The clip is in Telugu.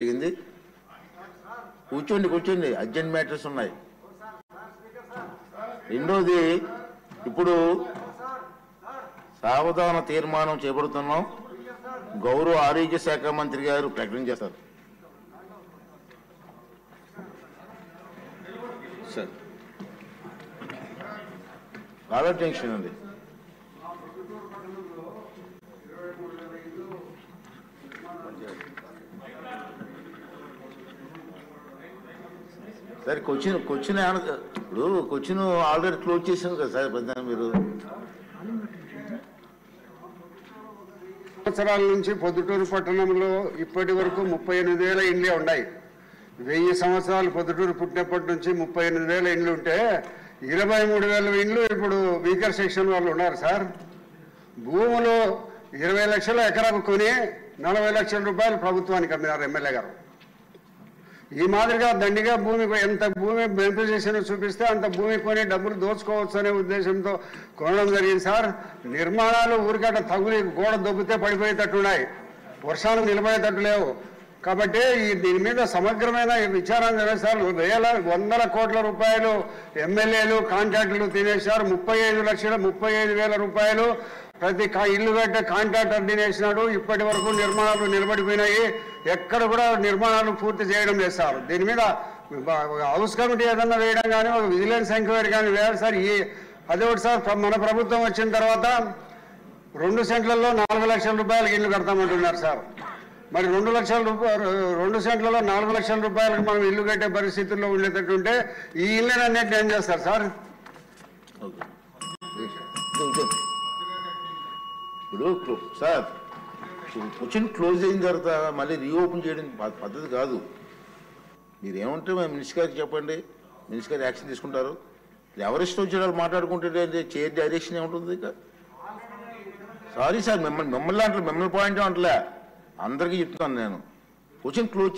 జరిగింది. కూర్చోండి అర్జెంట్ మ్యాటర్స్ ఉన్నాయి. రెండోది, ఇప్పుడు సావధాన తీర్మానం చేపడుతున్నాం. గౌరవ ఆరోగ్య శాఖ మంత్రి గారు ప్రకటన చేస్తారు. సార్ చాలా టెన్షన్ అండి. సరే క్వశ్చన్ ఇప్పుడు క్వశ్చన్ ఆల్రెడీ క్లోజ్ చేసాం కదా సార్. పెద్ద మీరు సంవత్సరాల నుంచి పొద్దుటూరు పట్టణంలో ఇప్పటి వరకు 38,000 ఇండ్లే ఉన్నాయి. 1000 సంవత్సరాలు పొద్దుటూరు పుట్టినప్పటి నుంచి 38,000 ఇండ్లు ఉంటే 23,000 ఇండ్లు ఇప్పుడు వీకర్ సెక్షన్ వాళ్ళు ఉన్నారు సార్. భూములు 20 లక్షల ఎకరాకు కొని 40 లక్షల రూపాయలు ప్రభుత్వానికి అమ్మినారు ఎమ్మెల్యే గారు. ఈ మాదిరిగా దండిగా భూమి ఎంత భూమి బెనిఫిషియేషన్ చూపిస్తే అంత భూమి కొని డబ్బులు దోచుకోవచ్చు అనే ఉద్దేశంతో కొనడం జరిగింది సార్. నిర్మాణాలు ఊరికట్ట తగులి గోడ దొబ్బితే పడిపోయేటట్టున్నాయి, వర్షాలు నిలబడేటట్టు లేవు. కాబట్టి దీని మీద సమగ్రమైన విచారణ చేస్తారు. 100 కోట్ల రూపాయలు ఎమ్మెల్యేలు కాంట్రాక్టులు తినేశారు. 35,35,000 రూపాయలు ప్రతి ఇల్లు కట్టే కాంట్రాక్టర్ తినేసినాడు. ఇప్పటి వరకు నిర్మాణాలు నిలబడిపోయినాయి. ఎక్కడ కూడా నిర్మాణాలు పూర్తి చేయడం లేదు సార్. దీని మీద హౌస్ కమిటీ ఏదన్నా వేయడం కానీ, ఒక విజిలెన్స్ ఎంక్వైరీ కానీ వేయాలి సార్. అదే ఒకటి సార్, మన ప్రభుత్వం వచ్చిన తర్వాత 2 సెంట్లలో 4 లక్షల రూపాయలకి ఇల్లు కడతామంటున్నారు సార్. మరి 2 సెంట్లలో 4 లక్షల రూపాయలకు మనం ఇల్లు కట్టే పరిస్థితుల్లో ఉండేటట్టుంటే ఈ ఇల్లు అన్నిటి ఏం చేస్తారు సార్? ఇప్పుడు సార్ క్వశ్చన్ క్లోజ్ అయిన తర్వాత మళ్ళీ రీఓపెన్ చేయడం పద్ధతి కాదు. మీరేమంటే మినిస్టర్ గారికి చెప్పండి, మినిస్టర్ గారు యాక్షన్ తీసుకుంటారు. ఎవరిష్టం వచ్చేవాళ్ళు మాట్లాడుకుంటే చైర్ డైరెక్షన్ ఏముంటుంది? ఇక సారీ సార్, మిమ్మల్ని పాయింట్ అంటలే, అందరికీ చెప్తున్నాను నేను. Question close